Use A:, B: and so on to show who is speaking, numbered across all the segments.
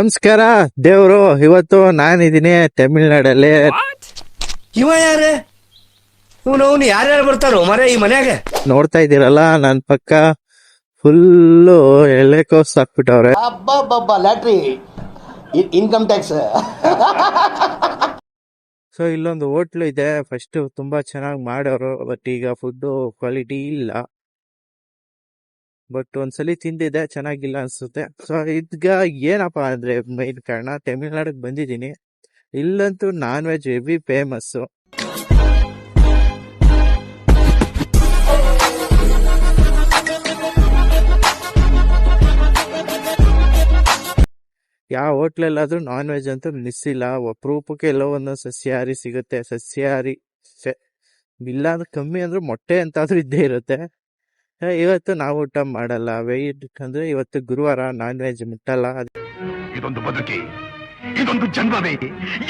A: ನಮಸ್ಕಾರ ದೇವ್ರು. ಇವತ್ತು ನಾನಿದ್ದೀನಿ ತಮಿಳ್ನಾಡಲ್ಲಿ.
B: ಇವ ಯಾರೇ ಇವನು ಯಾರ್ಯಾರು ಬರ್ತಾರೋ ಮರ ಈ ಮನ್ಯಾಗ?
A: ನೋಡ್ತಾ ಇದ್ದೀರಲ್ಲ ನನ್ ಪಕ್ಕ ಫುಲ್ಲು ಎಲೆಕೋಸ್ ಹಾಕ್ಬಿಟ್ಟವ್ರೆ.
B: Lottery income tax.
A: ಸೊ ಇಲ್ಲೊಂದು ಹೋಟ್ಲು ಇದೆ. ಫಸ್ಟ್ ತುಂಬಾ ಚೆನ್ನಾಗಿ ಮಾಡೋರು, ಬಟ್ ಈಗ ಫುಡ್ ಕ್ವಾಲಿಟಿ ಇಲ್ಲ. ಬಟ್ ಒಂದ್ಸಲಿ ತಿಂದಿದೆ, ಚೆನ್ನಾಗಿಲ್ಲ ಅನ್ಸುತ್ತೆ. ಸೊ ಈಗ ಏನಪ್ಪಾ ಅಂದ್ರೆ ಮೈನ್ ಕಾರಣ, ತಮಿಳ್ನಾಡಿಗೆ ಬಂದಿದ್ದೀನಿ. ಇಲ್ಲಂತೂ ನಾನ್ ವೆಜ್ ಹೆವಿ ಫೇಮಸ್. ಯಾವ ಹೋಟ್ಲಲ್ಲಾದ್ರೂ ನಾನ್ ವೆಜ್ ಅಂತೂ ಮಿಸ್ ಇಲ್ಲ. ಅಪರೂಪಕ್ಕೆ ಎಲ್ಲೋ ಒಂದೊಂದು ಸಸ್ಯಾಹಾರಿ ಸಿಗುತ್ತೆ. ಸಸ್ಯಾಹಾರಿ ಇಲ್ಲ ಅಂದ್ರೆ ಕಮ್ಮಿ ಅಂದ್ರೆ ಮೊಟ್ಟೆ ಅಂತಾದ್ರೂ ಇದ್ದೇ ಇರುತ್ತೆ. ಇವತ್ತು ನಾವು ಊಟ ಮಾಡಲ್ಲ. ವೆಯ್ಟ್ ಅಂದ್ರೆ ಇವತ್ತು ಗುರುವಾರ, ನಾನ್ ವೆಜ್ ಮುಟ್ಟಲ್ಲ.
C: ಇದೊಂದು ಬದುಕಿ, ಇದೊಂದು ಜನ್ಮವೇ,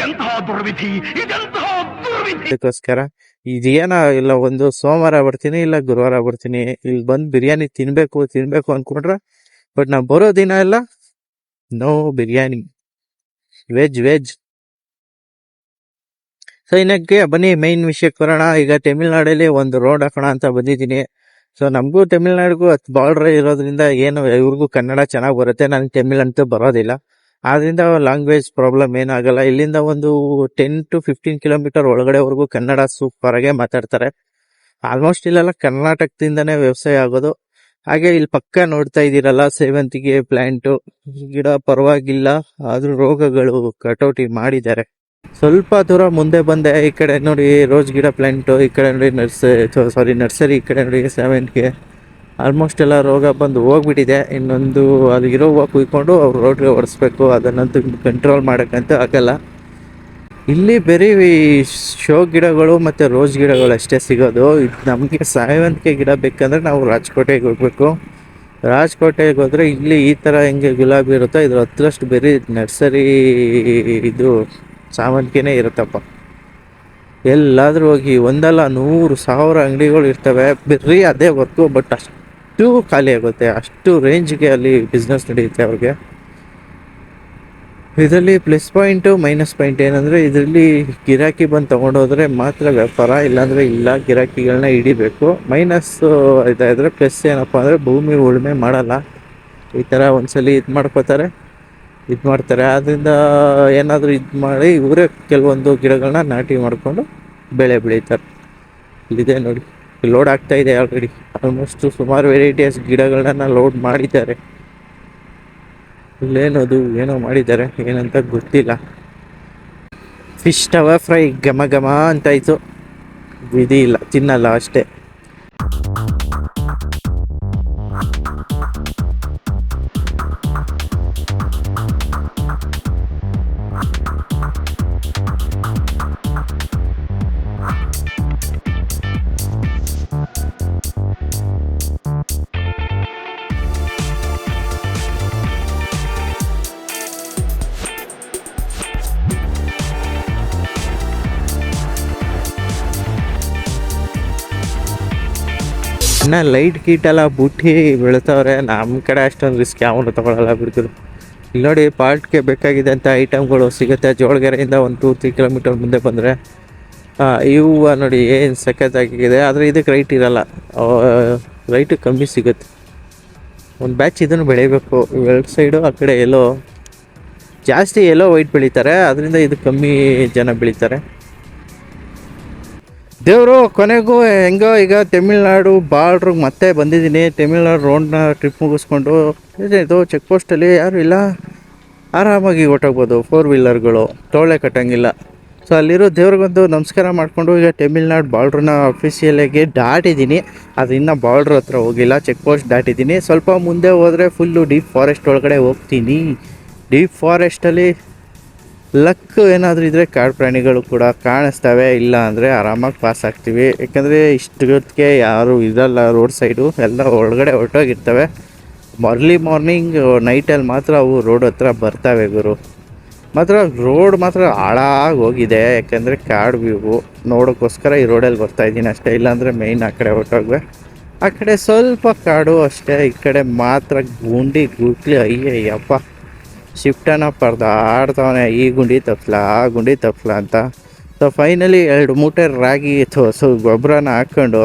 C: ಎಂತಹ ದುರ್ವಿಧಿ, ಇದೆಂತಹ ದುರ್ವಿಧಿ.
A: ಅದಕ್ಕೋಸ್ಕರ ಇದೇನ ಇಲ್ಲ, ಒಂದು ಸೋಮವಾರ ಬರ್ತೀನಿ, ಇಲ್ಲ ಗುರುವಾರ ಬರ್ತೀನಿ. ಇಲ್ಲಿ ಬಂದು ಬಿರಿಯಾನಿ ತಿನ್ಬೇಕು ಅನ್ಕೊಂಡ್ರೆ, ಬಟ್ ನಾವು ಬರೋ ದಿನ ಎಲ್ಲ ನೋ ಬಿರಿಯಾನಿ, ವೆಜ್. ಸೊ ಇನ್ನಕ್ಕೆ ಬನ್ನಿ ಮೈನ್ ವಿಷಯಕ್ಕೆ ಬರೋಣ. ಈಗ ತಮಿಳ್ನಾಡಲ್ಲಿ ಒಂದು ರೋಡ್ ಹಾಕೋಣ ಅಂತ ಬಂದಿದ್ದೀನಿ. ಸೊ ನಮಗೂ ತಮಿಳ್ನಾಡಿಗೂ ಬಾರ್ಡರ್ ಇರೋದ್ರಿಂದ ಏನು ಇವ್ರಿಗೂ ಕನ್ನಡ ಚೆನ್ನಾಗಿ ಬರುತ್ತೆ, ನನಗೆ ತಮಿಳ್ ಅಂತೂ ಬರೋದಿಲ್ಲ. ಆದ್ರಿಂದ ಲ್ಯಾಂಗ್ವೇಜ್ ಪ್ರಾಬ್ಲಮ್ ಏನಾಗಲ್ಲ. ಇಲ್ಲಿಂದ ಒಂದು 10 to 15 ಕಿಲೋಮೀಟರ್ ಒಳಗಡೆವರೆಗೂ ಕನ್ನಡ ಸೂಪರ್ ಆಗಿ ಮಾತಾಡ್ತಾರೆ. ಆಲ್ಮೋಸ್ಟ್ ಇಲ್ಲೆಲ್ಲ ಕರ್ನಾಟಕದಿಂದನೇ ವ್ಯವಸಾಯ ಆಗೋದು. ಹಾಗೆ ಇಲ್ಲಿ ಪಕ್ಕ ನೋಡ್ತಾ ಇದ್ದೀರಲ್ಲ, ಸೇವಂತಿಗೆ ಪ್ಲಾಂಟು ಗಿಡ ಪರವಾಗಿಲ್ಲ, ಆದ್ರೂ ರೋಗಗಳು ಕಟೌಟಿ ಮಾಡಿದ್ದಾರೆ. ಸ್ವಲ್ಪ ದೂರ ಮುಂದೆ ಬಂದೆ, ಈ ಕಡೆ ನೋಡಿ ರೋಸ್ ಗಿಡ ಪ್ಲಾಂಟು, ಈ ಕಡೆ ನೋಡಿ ನರ್ಸರಿ, ಈ ಕಡೆ ನೋಡಿ ಸೇವಂತಿಗೆ. ಆಲ್ಮೋಸ್ಟ್ ಎಲ್ಲ ರೋಗ ಬಂದು ಹೋಗ್ಬಿಟ್ಟಿದೆ. ಇನ್ನೊಂದು ಅದು ಇರೋ ಹೂವು ಕುಯ್ಕೊಂಡು ಅವ್ರು ರೋಡ್ಗೆ ಓಡಿಸ್ಬೇಕು. ಅದನ್ನಂತೂ ಕಂಟ್ರೋಲ್ ಮಾಡೋಕ್ಕಂತೂ ಆಗಲ್ಲ. ಇಲ್ಲಿ ಬರೀ ಶೋ ಗಿಡಗಳು ಮತ್ತು ರೋಸ್ ಗಿಡಗಳು ಅಷ್ಟೇ ಸಿಗೋದು. ನಮಗೆ ಸೇವಂತಿಗೆ ಗಿಡ ಬೇಕಂದ್ರೆ ನಾವು ರಾಜಕೋಟೆಗೆ ಹೋಗ್ಬೇಕು. ರಾಜಕೋಟೆಗೆ ಹೋದರೆ ಇಲ್ಲಿ ಈ ಥರ ಹೆಂಗೆ ಗುಲಾಬಿ ಇರುತ್ತೋ ಇದ್ರ ಹತ್ರಷ್ಟು ಬರೀ ನರ್ಸರಿ ಇದು ಸೇವಂತಿಗೆನೇ ಇರುತ್ತಪ್ಪ. ಎಲ್ಲಾದರೂ ಹೋಗಿ ಒಂದಲ್ಲ 100,000 ಅಂಗಡಿಗಳು ಇರ್ತವೆ, ಬರೀ ಅದೇ ವರ್ಕು. ಬಟ್ ಅಷ್ಟು ಖಾಲಿ ಆಗುತ್ತೆ, ಅಷ್ಟು ರೇಂಜ್ಗೆ ಅಲ್ಲಿ ಬಿಸ್ನೆಸ್ ನಡೆಯುತ್ತೆ ಅವ್ರಿಗೆ. ಇದರಲ್ಲಿ ಪ್ಲಸ್ ಪಾಯಿಂಟು ಮೈನಸ್ ಪಾಯಿಂಟ್ ಏನಂದರೆ, ಇದರಲ್ಲಿ ಗಿರಾಕಿ ಬಂದು ತೊಗೊಂಡೋದ್ರೆ ಮಾತ್ರ ವ್ಯಾಪಾರ, ಇಲ್ಲಾಂದರೆ ಇಲ್ಲ, ಗಿರಾಕಿಗಳನ್ನ ಹಿಡಿಬೇಕು. ಮೈನಸ್ ಇದಾದರೆ, ಪ್ಲಸ್ ಏನಪ್ಪ ಅಂದರೆ ಭೂಮಿ ಉಳುಮೆ ಮಾಡಲ್ಲ. ಈ ಥರ ಒಂದ್ಸಲಿ ಇದು ಮಾಡ್ತಾರೆ. ಆದ್ದರಿಂದ ಏನಾದರೂ ಇದು ಮಾಡಿ ಇವರೇ ಕೆಲವೊಂದು ಗಿಡಗಳನ್ನ ನಾಟಿ ಮಾಡಿಕೊಂಡು ಬೆಳೆ ಬೆಳೀತಾರೆ. ಇಲ್ಲಿದೆ ನೋಡಿ, ಲೋಡ್ ಆಗ್ತಾ ಇದೆ ಆಲ್ರೆಡಿ. ಆಲ್ಮೋಸ್ಟ್ ಸುಮಾರು ವೆರೈಟೀಸ್ ಗಿಡಗಳನ್ನ ಲೋಡ್ ಮಾಡಿದ್ದಾರೆ. ಇಲ್ಲೇನದು ಏನೋ ಮಾಡಿದ್ದಾರೆ, ಏನಂತ ಗೊತ್ತಿಲ್ಲ. ಫಿಶ್ ಟವ ಫ್ರೈ ಘಮ ಘಮ ಅಂತಾಯಿತು. ವಿಧಿ ಇಲ್ಲ, ತಿನ್ನಲ್ಲ ಅಷ್ಟೇ. ಇನ್ನು ಲೈಟ್ ಗೀಟೆಲ್ಲ ಬುಟ್ಟಿ ಬೆಳಿತವ್ರೆ. ನಮ್ಮ ಕಡೆ ಅಷ್ಟೊಂದು ರಿಸ್ಕ್ ಯಾವನು ತೊಗೊಳಲ್ಲ ಬಿಡ್ತಿದ್ರು. ಇಲ್ಲಿ ನೋಡಿ, ಪಾರ್ಟ್ಗೆ ಬೇಕಾಗಿದೆ ಅಂತ ಐಟಮ್ಗಳು ಸಿಗುತ್ತೆ. ಜೋಳಗೆರೆಯಿಂದ ಒಂದು 2-3 ಕಿಲೋಮೀಟರ್ ಮುಂದೆ ಬಂದರೆ ಇವು ನೋಡಿ ಏನು ಸಖತ್ತಾಗಿದೆ. ಆದರೆ ಇದಕ್ಕೆ ರೈಟ್ ಇರಲ್ಲ, ರೈಟ್ ಕಮ್ಮಿ ಸಿಗುತ್ತೆ. ಒಂದು ಬ್ಯಾಚ್ ಇದನ್ನು ಬೆಳಿಬೇಕು. ಎರಡು ಸೈಡು ಆ ಕಡೆ ಎಲ್ಲೋ ಜಾಸ್ತಿ ಎಲ್ಲೋ ವೈಟ್ ಬೆಳೀತಾರೆ, ಅದರಿಂದ ಇದು ಕಮ್ಮಿ ಜನ ಬೆಳೀತಾರೆ. ದೇವರು ಕೊನೆಗೂ ಹೆಂಗೋ ಈಗ ತಮಿಳ್ನಾಡು ಬಾರ್ಡ್ರಿಗೆ ಮತ್ತೆ ಬಂದಿದ್ದೀನಿ. ತಮಿಳ್ನಾಡು ರೋಡ್ನ ಟ್ರಿಪ್ ಮುಗಿಸ್ಕೊಂಡು ಇದು ಚೆಕ್ ಪೋಸ್ಟಲ್ಲಿ ಯಾರು ಇಲ್ಲ, ಆರಾಮಾಗಿ ಹೊಟ್ಟೋಗ್ಬೋದು. 4 ವೀಲರ್ಗಳು ಟೋಳೆ ಕಟ್ಟಂಗಿಲ್ಲ. ಸೊ ಅಲ್ಲಿರೋ ದೇವ್ರಿಗೊಂದು ನಮಸ್ಕಾರ ಮಾಡಿಕೊಂಡು ಈಗ ತಮಿಳ್ನಾಡು ಬಾರ್ಡ್ರನ್ನ ಅಫಿಷಿಯಲಾಗಿ ದಾಟಿದ್ದೀನಿ. ಅದು ಇನ್ನೂ ಬಾರ್ಡ್ರ್ ಹತ್ರ ಹೋಗಿಲ್ಲ, ಚೆಕ್ ಪೋಸ್ಟ್ ದಾಟಿದ್ದೀನಿ. ಸ್ವಲ್ಪ ಮುಂದೆ ಹೋದರೆ ಫುಲ್ಲು ಡೀಪ್ ಫಾರೆಸ್ಟ್ ಒಳಗಡೆ ಹೋಗ್ತೀನಿ. ಡೀಪ್ ಫಾರೆಸ್ಟಲ್ಲಿ ಲಕ್ ಏನಾದರೂ ಇದ್ದರೆ ಕಾಡು ಪ್ರಾಣಿಗಳು ಕೂಡ ಕಾಣಿಸ್ತವೆ, ಇಲ್ಲ ಅಂದರೆ ಆರಾಮಾಗಿ ಪಾಸ್ ಆಗ್ತೀವಿ. ಯಾಕಂದರೆ ಇಷ್ಟೊತ್ತಿಗೆ ಯಾರು ಇರಲ್ಲ ರೋಡ್ ಸೈಡು, ಎಲ್ಲ ಒಳಗಡೆ ಹೊರಟೋಗಿರ್ತವೆ. ಅರ್ಲಿ ಮಾರ್ನಿಂಗ್ ನೈಟಲ್ಲಿ ಮಾತ್ರ ಅವು ರೋಡ್ ಹತ್ರ ಬರ್ತವೆ ಗುರು. ಮಾತ್ರ ರೋಡ್ ಮಾತ್ರ ಹಾಳಾಗಿ ಹೋಗಿದೆ, ಯಾಕಂದರೆ ಕಾಡು ವ್ಯೂ ನೋಡೋಕ್ಕೋಸ್ಕರ ಈ ರೋಡಲ್ಲಿ ಬರ್ತಾಯಿದ್ದೀನಿ ಅಷ್ಟೇ. ಇಲ್ಲಾಂದರೆ ಮೇಯ್ನ್ ಆ ಕಡೆ ಹೊರಟೋಗ್ವೆ. ಆ ಕಡೆ ಸ್ವಲ್ಪ ಕಾಡು ಅಷ್ಟೇ, ಈ ಕಡೆ ಮಾತ್ರ ಗುಂಡಿ ಗುಟ್ಲಿ ಅಯ್ಯಯ್ಯಪ್ಪ. ಶಿಫ್ಟನ್ನು ಪರ್ದಾಡ್ತವನೆ, ಈ ಗುಂಡಿ ತಪ್ಸ್ಲಾ ಆ ಗುಂಡಿ ತಪ್ಸ್ಲಾ ಅಂತ. ಸೊ ಫೈನಲಿ 2 ಮೂಟೆ ರಾಗಿ ಗೊಬ್ಬರನ ಹಾಕ್ಕೊಂಡು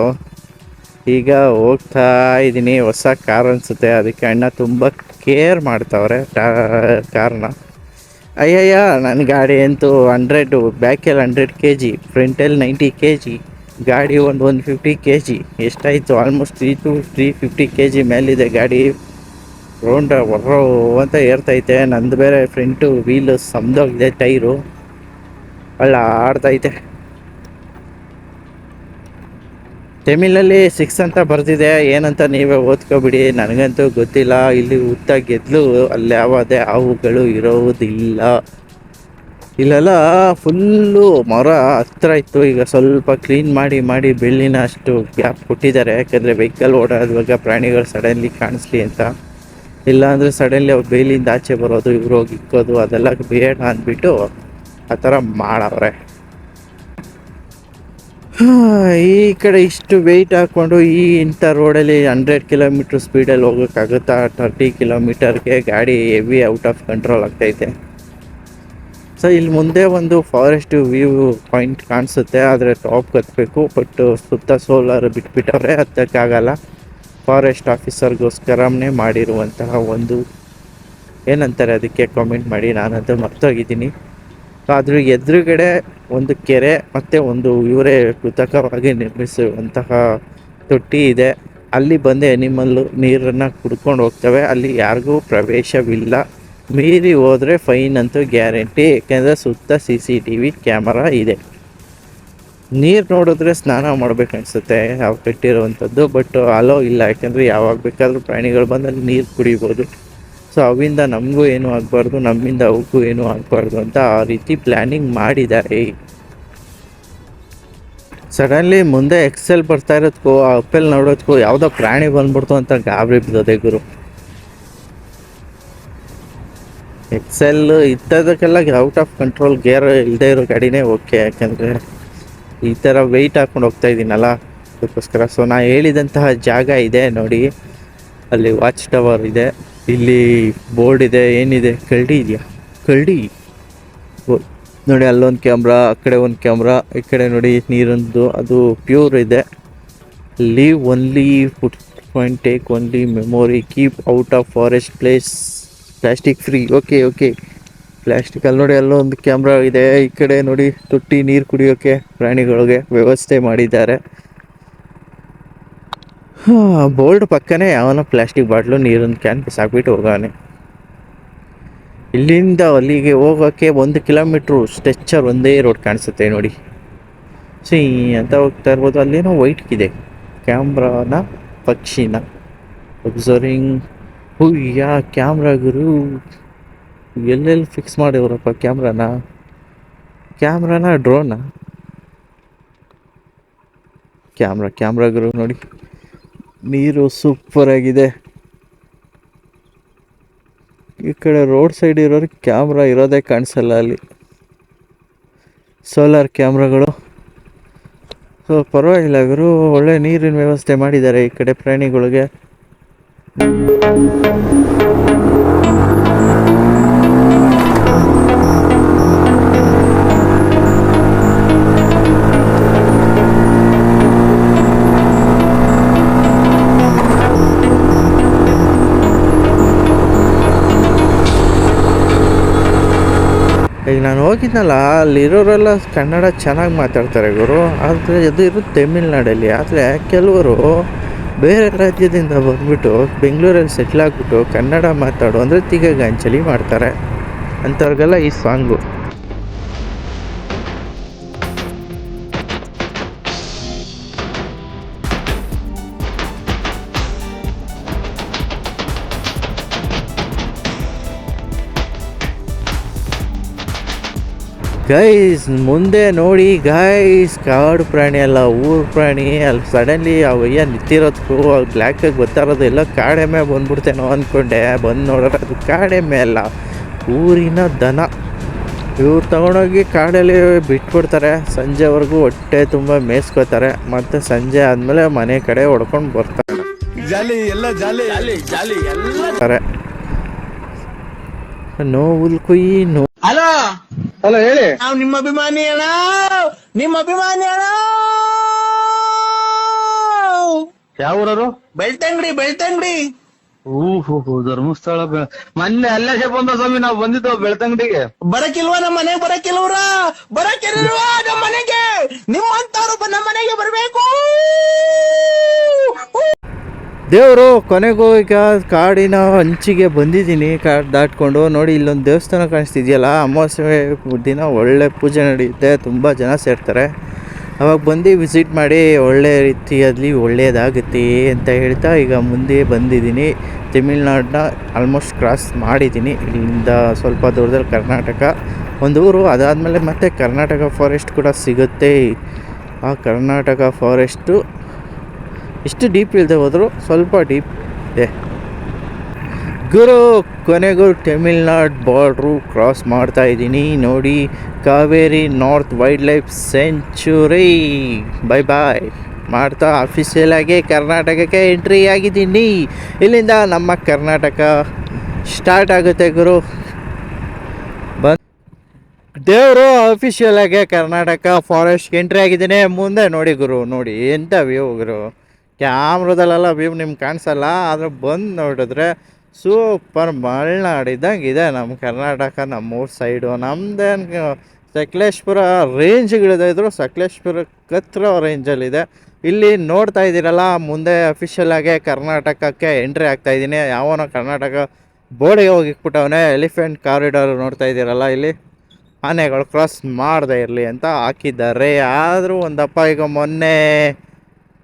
A: ಈಗ ಹೋಗ್ತಾ ಇದ್ದೀನಿ. ಹೊಸ ಕಾರ್ ಅನಿಸುತ್ತೆ, ಅದಕ್ಕೆ ಅಣ್ಣ ತುಂಬ ಕೇರ್ ಮಾಡ್ತಾವ್ರೆ ಕಾರ್ನ. ಅಯ್ಯಯ್ಯ, ನನ್ನ ಗಾಡಿ ಅಂತೂ 100, ಬ್ಯಾಕಲ್ಲಿ 100 kg, ಫ್ರಂಟಲ್ಲಿ 90 kg, ಗಾಡಿ 150 kg. ಎಷ್ಟಾಯಿತು? ಆಲ್ಮೋಸ್ಟ್ 350 kg ಮೇಲಿದೆ ಗಾಡಿ. ರೌಂಡ ಹೊರ್ರೋ ಅಂತ ಏರ್ತೈತೆ. ನಂದು ಬೇರೆ ಫ್ರಂಟು ವೀಲು ಸಮದೋಗಿದೆ, ಟೈರು ಒಳ್ಳೆ ಆಡ್ತೈತೆ. ತಮಿಳಲ್ಲಿ 6 ಅಂತ ಬರ್ತಿದೆ, ಏನಂತ ನೀವೇ ಓದ್ಕೊಬಿಡಿ, ನನಗಂತೂ ಗೊತ್ತಿಲ್ಲ. ಇಲ್ಲಿ ಉತ್ತ ಗೆದ್ಲು ಅಲ್ಲಿ ಯಾವುದೇ ಹಾವುಗಳು ಇರೋದಿಲ್ಲ. ಇಲ್ಲೆಲ್ಲ ಫುಲ್ಲು ಮರ ಹತ್ರ ಇತ್ತು, ಈಗ ಸ್ವಲ್ಪ ಕ್ಲೀನ್ ಮಾಡಿ ಬೆಳ್ಳಿನ ಅಷ್ಟು ಗ್ಯಾಪ್ ಕೊಟ್ಟಿದ್ದಾರೆ. ಯಾಕಂದರೆ ವೆಹಿಕಲ್ ಓಡಾಡುವಾಗ ಪ್ರಾಣಿಗಳು ಸಡನ್ಲಿ ಕಾಣಿಸ್ಲಿ ಅಂತ. ಇಲ್ಲಾಂದರೆ ಸಡನ್ಲಿ ಅವ್ರು ಬೇಲಿಂದ ಆಚೆ ಬರೋದು, ಇವ್ರು ಹೋಗಿ ಇಕ್ಕೋದು, ಅದೆಲ್ಲ ಬೇಡ ಅಂದ್ಬಿಟ್ಟು ಆ ಥರ ಮಾಡವ್ರೆ. ಈ ಕಡೆ ಇಷ್ಟು ವೆಯ್ಟ್ ಹಾಕ್ಕೊಂಡು ಇಂಥ ರೋಡಲ್ಲಿ 100 km ಸ್ಪೀಡಲ್ಲಿ ಹೋಗೋಕ್ಕಾಗುತ್ತಾ? 30 km ಗಾಡಿ ಹೆವಿ ಔಟ್ ಆಫ್ ಕಂಟ್ರೋಲ್ ಆಗ್ತೈತೆ. ಸೊ ಇಲ್ಲಿ ಮುಂದೆ ಒಂದು ಫಾರೆಸ್ಟ್ ವ್ಯೂ ಪಾಯಿಂಟ್ ಕಾಣಿಸುತ್ತೆ, ಆದರೆ ಟಾಪ್ ಹತ್ತಬೇಕು. ಬಟ್ ಸುತ್ತ ಸೋಲಾರ್ ಬಿಟ್ಬಿಟ್ಟವ್ರೆ, ಹತ್ತಕ್ಕಾಗಲ್ಲ. ಫಾರೆಸ್ಟ್ ಆಫೀಸರ್ಗೋಸ್ಕರನೇ ಮಾಡಿರುವಂತಹ ಒಂದು ಏನಂತಾರೆ ಅದಕ್ಕೆ, ಕಾಮೆಂಟ್ ಮಾಡಿ, ನಾನಂತೂ ಮರ್ತೋಗಿದ್ದೀನಿ. ಅದ್ರ ಎದುರುಗಡೆ ಒಂದು ಕೆರೆ ಮತ್ತು ಒಂದು ಇವರೇ ಕೃತಕವಾಗಿ ನಿರ್ಮಿಸುವಂತಹ ತೊಟ್ಟಿ ಇದೆ. ಅಲ್ಲಿ ಬಂದು ಎನಿಮಲ್ಲು ನೀರನ್ನು ಕುಡ್ಕೊಂಡು ಹೋಗ್ತವೆ. ಅಲ್ಲಿ ಯಾರಿಗೂ ಪ್ರವೇಶವಿಲ್ಲ. ಮೀರಿ ಹೋದರೆ ಫೈನ್ ಅಂತೂ ಗ್ಯಾರಂಟಿ, ಏಕೆಂದರೆ ಸುತ್ತ CCTV ಕ್ಯಾಮರಾ ಇದೆ. ನೀರು ನೋಡಿದ್ರೆ ಸ್ನಾನ ಮಾಡ್ಬೇಕನ್ಸುತ್ತೆ ಅವ್ರು ಕಟ್ಟಿರುವಂಥದ್ದು. ಬಟ್ ಅಲೋ ಇಲ್ಲ, ಯಾಕೆಂದರೆ ಯಾವಾಗ ಬೇಕಾದರೂ ಪ್ರಾಣಿಗಳು ಬಂದು ಅಲ್ಲಿ ನೀರು ಕುಡಿಬೋದು. ಸೊ ಅವಿಂದ ನಮಗೂ ಏನೂ ಆಗಬಾರ್ದು, ನಮ್ಮಿಂದ ಅವಕ್ಕೂ ಏನೂ ಆಗಬಾರ್ದು ಅಂತ ಆ ರೀತಿ ಪ್ಲ್ಯಾನಿಂಗ್ ಮಾಡಿದ್ದಾರೆ. ಸಡನ್ಲಿ ಮುಂದೆ ಎಕ್ಸೆಲ್ ಬರ್ತಾ ಇರೋದಕ್ಕೂ ಅಪ್ಪೆಲ್ ನೋಡೋದಕ್ಕೂ ಯಾವುದೋ ಪ್ರಾಣಿ ಬಂದ್ಬಿಡ್ತು ಅಂತ ಗಾಬರಿ ಬಿದ್ದೋದೆ ಗುರು. ಎಕ್ಸೆಲ್ ಇದ್ದದಕ್ಕೆಲ್ಲ ಔಟ್ ಆಫ್ ಕಂಟ್ರೋಲ್ ಗೇರ್ ಇಲ್ಲದೆ ಇರೋ ಗಾಡಿನೇ ಓಕೆ, ಯಾಕೆಂದರೆ ಈ ಥರ ವೆಯ್ಟ್ ಹಾಕ್ಕೊಂಡು ಹೋಗ್ತಾ ಇದ್ದೀನಲ್ಲ ಅದಕ್ಕೋಸ್ಕರ. ಸೊ ನಾ ಹೇಳಿದಂತಹ ಜಾಗ ಇದೆ ನೋಡಿ, ಅಲ್ಲಿ ವಾಚ್ ಟವರ್ ಇದೆ, ಇಲ್ಲಿ ಬೋರ್ಡ್ ಇದೆ. ಏನಿದೆ? ಕರಡಿ ಇದೆಯಾ? ಕರಡಿ ನೋಡಿ, ಅಲ್ಲೊಂದು ಕ್ಯಾಮ್ರಾ, ಆ ಕಡೆ ಒಂದು ಕ್ಯಾಮ್ರಾ, ಈ ಕಡೆ ನೋಡಿ ನೀರೊಂದು, ಅದು ಪ್ಯೂರ್ ಇದೆ. Leave only food point, take only memory, keep out of forest place, plastic free. Okay plastic. ಅಲ್ಲಿ ನೋಡಿ ಅಲ್ಲೊಂದು ಕ್ಯಾಮ್ರಾ ಇದೆ. ಈ ಕಡೆ ನೋಡಿ ತೊಟ್ಟಿ, ನೀರು ಕುಡಿಯೋಕ್ಕೆ ಪ್ರಾಣಿಗಳಿಗೆ ವ್ಯವಸ್ಥೆ ಮಾಡಿದ್ದಾರೆ. ಬೋಲ್ಡ್ ಪಕ್ಕನೇ ಯಾವನೋ ಪ್ಲಾಸ್ಟಿಕ್ ಬಾಟ್ಲು, ನೀರಿನ ಕ್ಯಾನ್ ಬಿಸಾಕ್ಬಿಟ್ಟು ಹೋಗೋನೆ. ಇಲ್ಲಿಂದ ಅಲ್ಲಿಗೆ ಹೋಗೋಕ್ಕೆ 1 ಕಿಲೋಮೀಟ್ರು ಸ್ಟ್ರೆಚ್ಚರ್, ಒಂದೇ ರೋಡ್ ಕಾಣಿಸುತ್ತೆ ನೋಡಿ. ಸಿ ಅಂತ ಹೋಗ್ತಾ ಇರ್ಬೋದು. ಅಲ್ಲೇನೋ ವೈಟ್ಗಿದೆ ಕ್ಯಾಮ್ರಾನ, ಪಕ್ಷಿನ ಒಬ್ಸರ್ವಿಂಗ್. ಹುಯ್ಯ ಕ್ಯಾಮ್ರಾ ಗುರು, ಎಲ್ಲೆಲ್ಲಿ ಫಿಕ್ಸ್ ಮಾಡಿವ್ರಪ್ಪ ಕ್ಯಾಮ್ರಾನ ಡ್ರೋನಾ? ಕ್ಯಾಮ್ರಾ ಗುರು ನೋಡಿ. ನೀರು ಸೂಪರ್ ಆಗಿದೆ. ಈ ಕಡೆ ರೋಡ್ ಸೈಡ್ ಇರೋರಿಗೆ ಕ್ಯಾಮ್ರಾ ಇರೋದೇ ಕಾಣಿಸಲ್ಲ. ಅಲ್ಲಿ ಸೋಲಾರ್ ಕ್ಯಾಮ್ರಾಗಳು. ಸೊ ಪರವಾಗಿಲ್ಲ ಗುರು, ಒಳ್ಳೆ ನೀರಿನ ವ್ಯವಸ್ಥೆ ಮಾಡಿದ್ದಾರೆ ಈ ಕಡೆ ಪ್ರಾಣಿಗಳಿಗೆ. ಈಗ ನಾನು ಹೋಗಿದ್ನಲ್ಲ, ಅಲ್ಲಿರೋರೆಲ್ಲ ಕನ್ನಡ ಚೆನ್ನಾಗಿ ಮಾತಾಡ್ತಾರೆ ಗುರು. ಆದರೆ ಅದು ಇರೋದು ತಮಿಳ್ನಾಡಲ್ಲಿ. ಆದರೆ ಕೆಲವರು ಬೇರೆ ರಾಜ್ಯದಿಂದ ಬಂದ್ಬಿಟ್ಟು ಬೆಂಗಳೂರಲ್ಲಿ ಸೆಟ್ಲ್ ಆಗಿಬಿಟ್ಟು ಕನ್ನಡ ಮಾತಾಡು ಅಂದರೆ ತಿಗಗಂಚಲಿ ಮಾಡ್ತಾರೆ. ಅಂಥವ್ರಿಗೆಲ್ಲ ಈ ಸಾಂಗು. ಗೈಸ್ ಮುಂದೆ ನೋಡಿ ಗೈಸ್, ಕಾಡು ಪ್ರಾಣಿ ಅಲ್ಲ, ಊರು ಪ್ರಾಣಿ. ಅಲ್ಲಿ ಸಡನ್ಲಿ ಅವಯ್ಯ ನಿಂತಿರೋದಕ್ಕೂ ಅಲ್ಲಿ ಬ್ಲ್ಯಾಕಾಗಿ ಗೊತ್ತಾ ಇರೋದು ಎಲ್ಲ ಕಾಡೆಮ್ಮೆ ಬಂದ್ಬಿಡ್ತೇನೋ ಅಂದ್ಕೊಂಡೆ. ಬಂದು ನೋಡಿದ್ರೆ ಅದು ಕಾಡೆಮ್ಮೆ ಅಲ್ಲ, ಊರಿನ ದನ. ಇವ್ರು ತಗೊಂಡೋಗಿ ಕಾಡಲ್ಲಿ ಬಿಟ್ಬಿಡ್ತಾರೆ. ಸಂಜೆವರೆಗೂ ಹೊಟ್ಟೆ ತುಂಬ ಮೇಯಿಸ್ಕೋತಾರೆ. ಮತ್ತು ಸಂಜೆ ಆದಮೇಲೆ ಮನೆ ಕಡೆ ಹೊಡ್ಕೊಂಡು ಬರ್ತಾರೆ. ನೋವುಲ್ ಕುಯಿ ನೋ.
B: ಹಲೋ
D: ಹಲೋ ಹೇಳಿ.
B: ನಾವು ನಿಮ್ಮ ಅಭಿಮಾನಿ ಅಣ್ಣ, ನಿಮ್ಮ ಅಭಿಮಾನಿ ಅಣ್ಣ.
D: ಯಾವ ಊರವರು?
B: ಬೆಳ್ತಂಗಡಿ, ಬೆಳ್ತಂಗಡಿ.
D: ಓಹೋ ಧರ್ಮಸ್ಥಳ ಮೊನ್ನೆ ಅಲ್ಲೇ ಬಂದ ಸ್ವಾಮಿ, ನಾವು ಬಂದಿದ್ದು ಬೆಳ್ತಂಗಡಿಗೆ.
B: ಬರಕಿಲ್ವಾ ನಮ್ಮ ಮನೆಗೆ? ಬರಕಿಲ್ವ್ರ? ಬರಕಿಲ್ವಾ ನಮ್ಮ ಮನೆಗೆ? ನಿಮ್ಮಂತವ್ರು ನಮ್ಮ ಮನೆಗೆ ಬರ್ಬೇಕು.
A: ದೇವರು ಕೊನೆಗೂ ಈಗ ಕಾಡಿನ ಅಂಚಿಗೆ ಬಂದಿದ್ದೀನಿ. ಕಾಡು ದಾಟ್ಕೊಂಡು ನೋಡಿ, ಇಲ್ಲೊಂದು ದೇವಸ್ಥಾನ ಕಾಣಿಸ್ತಿದೆಯಲ್ಲ, ಅಮಾವಾಸ್ಯೆ ದಿನ ಒಳ್ಳೆ ಪೂಜೆ ನಡೆಯುತ್ತೆ, ತುಂಬ ಜನ ಸೇರ್ತಾರೆ. ಅವಾಗ ಬಂದು ವಿಸಿಟ್ ಮಾಡಿ ಒಳ್ಳೆ ರೀತಿಯಲ್ಲಿ ಒಳ್ಳೆಯದಾಗುತ್ತೆ ಅಂತ ಹೇಳ್ತಾ ಈಗ ಮುಂದೆ ಬಂದಿದ್ದೀನಿ. ತಮಿಳ್ನಾಡನ್ನ ಆಲ್ಮೋಸ್ಟ್ ಕ್ರಾಸ್ ಮಾಡಿದ್ದೀನಿ. ಇಲ್ಲಿಂದ ಸ್ವಲ್ಪ ದೂರದಲ್ಲಿ ಕರ್ನಾಟಕ ಒಂದು ಊರು, ಅದಾದಮೇಲೆ ಮತ್ತೆ ಕರ್ನಾಟಕ ಫಾರೆಸ್ಟ್ ಕೂಡ ಸಿಗುತ್ತೆ. ಆ ಕರ್ನಾಟಕ ಫಾರೆಸ್ಟು ಇಷ್ಟು ಡೀಪ್ ಇಲ್ಲದೆ ಹೋದರೂ ಸ್ವಲ್ಪ ಡೀಪ್ ಇದೆ ಗುರು. ಕೊನೆಗೂ ತಮಿಳ್ನಾಡು ಬಾರ್ಡ್ರು ಕ್ರಾಸ್ ಮಾಡ್ತಾ ಇದ್ದೀನಿ ನೋಡಿ. Kaveri north wildlife sanctuary bye bye ಮಾಡ್ತಾ ಅಫಿಷಿಯಲ್ ಆಗಿ ಕರ್ನಾಟಕಕ್ಕೆ ಎಂಟ್ರಿ ಆಗಿದ್ದೀನಿ. ಇಲ್ಲಿಂದ ನಮ್ಮ ಕರ್ನಾಟಕ ಸ್ಟಾರ್ಟ್ ಆಗುತ್ತೆ ಗುರು. ದೇವರು ಅಫಿಷಿಯಲ್ ಆಗಿ ಕರ್ನಾಟಕ ಫಾರೆಸ್ಟ್ಗೆ ಎಂಟ್ರಿ ಆಗಿದ್ದೀನಿ. ಮುಂದೆ ನೋಡಿ ಗುರು, ನೋಡಿ ಎಂಥ ವ್ಯೂ ಗುರು. ಕ್ಯಾಮ್ರಾದಲ್ಲೆಲ್ಲ ವ್ಯೂ ನಿಮ್ಗೆ ಕಾಣಿಸಲ್ಲ, ಆದರೆ ಬಂದು ನೋಡಿದ್ರೆ ಸೂಪರ್ ಮಲೆನಾಡಿದ್ದಂಗೆ ಇದೆ ನಮ್ಮ ಕರ್ನಾಟಕ. ನಮ್ಮೂರ ಸೈಡು ನಮ್ಮದೇನು ಸಕಲೇಶ್ಪುರ ರೇಂಜ್ಗಳಿದೆ, ಇದ್ರು ಸಕಲೇಶ್ಪುರಕ್ಕೆ ಹತ್ರ ರೇಂಜಲ್ಲಿದೆ. ಇಲ್ಲಿ ನೋಡ್ತಾ ಇದ್ದೀರಲ್ಲ, ಮುಂದೆ ಅಫಿಷಿಯಲ್ ಆಗಿ ಕರ್ನಾಟಕಕ್ಕೆ ಎಂಟ್ರಿ ಆಗ್ತಾಯಿದ್ದೀನಿ. ಯಾವನೋ ಕರ್ನಾಟಕ ಬೋರ್ಡಿಗೆ ಹೋಗಿ ಇಕ್ಬಿಟ್ಟವನೇ. ಎಲಿಫೆಂಟ್ ಕಾರಿಡಾರ್ ನೋಡ್ತಾ ಇದ್ದೀರಲ್ಲ, ಇಲ್ಲಿ ಆನೆಗಳು ಕ್ರಾಸ್ ಮಾಡದೇ ಇರಲಿ ಅಂತ ಹಾಕಿದ್ದಾರೆ. ಆದರೂ ಒಂದಪ್ಪ ಈಗ ಮೊನ್ನೆ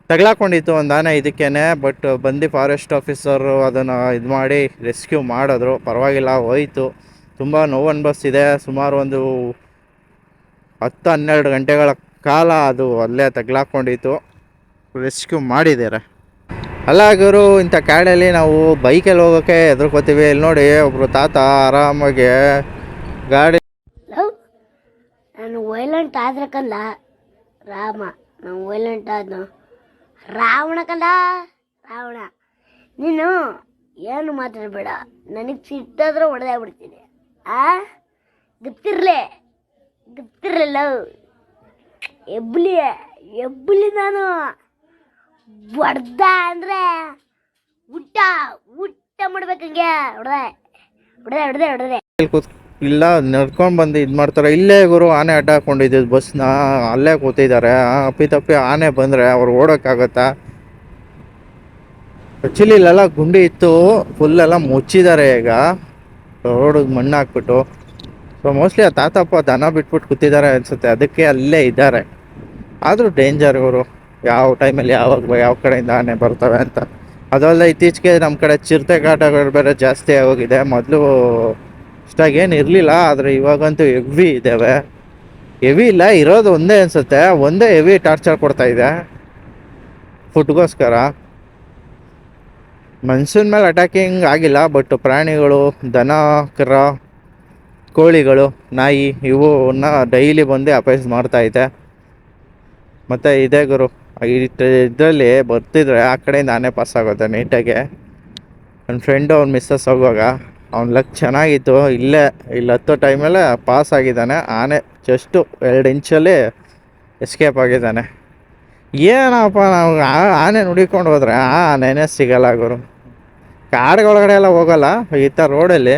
A: ತಗ್ಲಾಕೊಂಡಿತ್ತು ಒಂದು ಆನೆ ಇದಕ್ಕೇನೆ, ಬಟ್ ಬಂದು ಫಾರೆಸ್ಟ್ ಆಫೀಸರು ಅದನ್ನು ಇದು ಮಾಡಿ ರೆಸ್ಕ್ಯೂ ಮಾಡಿದ್ರು. ಪರವಾಗಿಲ್ಲ, ಹೋಯಿತು. ತುಂಬ ನೋವು ಅನ್ಭವಿಸ್ತಿದೆ. ಸುಮಾರು ಒಂದು 10-12 ಗಂಟೆಗಳ ಕಾಲ ಅದು ಅಲ್ಲೇ ತಗ್ಲಾಕೊಂಡಿತ್ತು. ರೆಸ್ಕ್ಯೂ ಮಾಡಿದ್ದಾರೆ. ಅಲ್ಲ ಗುರು, ಇಂಥ ಕಾಡಲ್ಲಿ ನಾವು ಬೈಕಲ್ಲಿ ಹೋಗೋಕ್ಕೆ ಹೆದರ್ಕೋತೀವಿ. ಇಲ್ಲಿ ನೋಡಿ, ಒಬ್ಬರು ತಾತ ಆರಾಮಾಗಿ ಗಾಡಿ.
E: ನಾನು ವೈಲೆಂಟ್ ಆದ್ರೆ ಕಂದ ರಾಮ, ನಾನು ವೈಲೆಂಟ್ ಆದ್ನು ರಾವಣ ಕಂದ ರಾವಣ. ನೀನು ಏನು ಮಾತಾಡಬೇಡ, ನನಗೆ ಸಿಟ್ಟಾದ್ರೆ ಹೊಡೆದೇ ಬಿಡ್ತೀನಿ. ಗೊತ್ತಿರಲಿಲ್ಲ ಎಬ್ಬಲಿ ನಾನು ಹೊಡ್ದ ಅಂದರೆ ಊಟ ಮಾಡ್ಬೇಕಂಗೆ ಹೊಡೆದೆ.
A: ಇಲ್ಲ ನಡ್ಕೊಂಡು ಬಂದು ಇದು ಮಾಡ್ತಾರೆ. ಇಲ್ಲೇ ಗುರು ಆನೆ ಅಡ್ಡ ಹಾಕೊಂಡಿದ್ದು ಬಸ್ನ, ಅಲ್ಲೇ ಕೂತಿದ್ದಾರೆ. ಅಪ್ಪಿತಪ್ಪಿ ಆನೆ ಬಂದರೆ ಅವ್ರು ಓಡೋಕ್ಕಾಗತ್ತಾ? ಆ್ಯಕ್ಚುಲಿ ಇಲ್ಲೆಲ್ಲ ಗುಂಡಿ ಇತ್ತು, ಫುಲ್ಲೆಲ್ಲ ಮುಚ್ಚಿದ್ದಾರೆ ಈಗ ರೋಡಿಗೆ ಮಣ್ಣು ಹಾಕ್ಬಿಟ್ಟು. ಸೊ ಮೋಸ್ಟ್ಲಿ ಆ ತಾತಪ್ಪ ದನ ಬಿಟ್ಬಿಟ್ಟು ಕೂತಿದ್ದಾರೆ ಅನಿಸುತ್ತೆ, ಅದಕ್ಕೆ ಅಲ್ಲೇ ಇದ್ದಾರೆ. ಆದರೂ ಡೇಂಜರ್ ಇವರು, ಯಾವ ಟೈಮಲ್ಲಿ ಯಾವಾಗ ಯಾವ ಕಡೆಯಿಂದ ಆನೆ ಬರ್ತವೆ ಅಂತ. ಅದಲ್ಲ ಇತ್ತೀಚೆಗೆ ನಮ್ಮ ಕಡೆ ಚಿರತೆ ಕಾಟಗಳು ಬೇರೆ ಜಾಸ್ತಿ ಆಗೋಗಿದೆ. ಮೊದಲು ಅಷ್ಟಾಗೇನು ಇರಲಿಲ್ಲ, ಆದರೆ ಇವಾಗಂತೂ ಹೆವಿ ಇದ್ದಾವೆ. ಹೆವಿ ಇಲ್ಲ, ಇರೋದು ಒಂದೇ ಅನಿಸುತ್ತೆ. ಒಂದೇ ಹೆವಿ ಟಾರ್ಚರ್ ಕೊಡ್ತಾಯಿದೆ ಫುಡ್ಗೋಸ್ಕರ. ಮನುಷ್ಯನ ಮೇಲೆ ಅಟ್ಯಾಕಿಂಗ್ ಆಗಿಲ್ಲ, ಬಟ್ ಪ್ರಾಣಿಗಳು, ದನ, ಕರ, ಕೋಳಿಗಳು, ನಾಯಿ ಇವನ್ನ ಡೈಲಿ ಬಂದು ಅಪೈಸ್ ಮಾಡ್ತಾಯಿದೆ. ಮತ್ತು ಇದೇ ಗುರು, ಇದರಲ್ಲಿ ಬರ್ತಿದ್ರೆ ಆ ಕಡೆಯಿಂದ ಆನೆ ಪಾಸ್ ಆಗುತ್ತೆ ನೀಟಾಗೆ. ನನ್ನ ಫ್ರೆಂಡು ಅವ್ನ ಮಿಸ್ಸಸ್ ಹೋಗುವಾಗ ಅವ್ನ ಲಕ್ ಚೆನ್ನಾಗಿತ್ತು. ಇಲ್ಲಿ ಹತ್ತೋ ಟೈಮಲ್ಲೇ ಪಾಸ್ ಆಗಿದ್ದಾನೆ. ಆನೆ ಜಸ್ಟು 2 ಇಂಚಲ್ಲಿ ಎಸ್ಕೇಪ್ ಆಗಿದ್ದಾನೆ. ಏನಪ್ಪ, ನಾವು ಆನೆ ನುಡಿಕೊಂಡು ಹೋದ್ರೆ ಆ ಆನೆನೇ ಸಿಗಲ್ಲ ಗುರು. ಕಾಡುಗಳೊಳಗಡೆ ಎಲ್ಲ ಹೋಗಲ್ಲ ಈ ಥರ ರೋಡಲ್ಲಿ.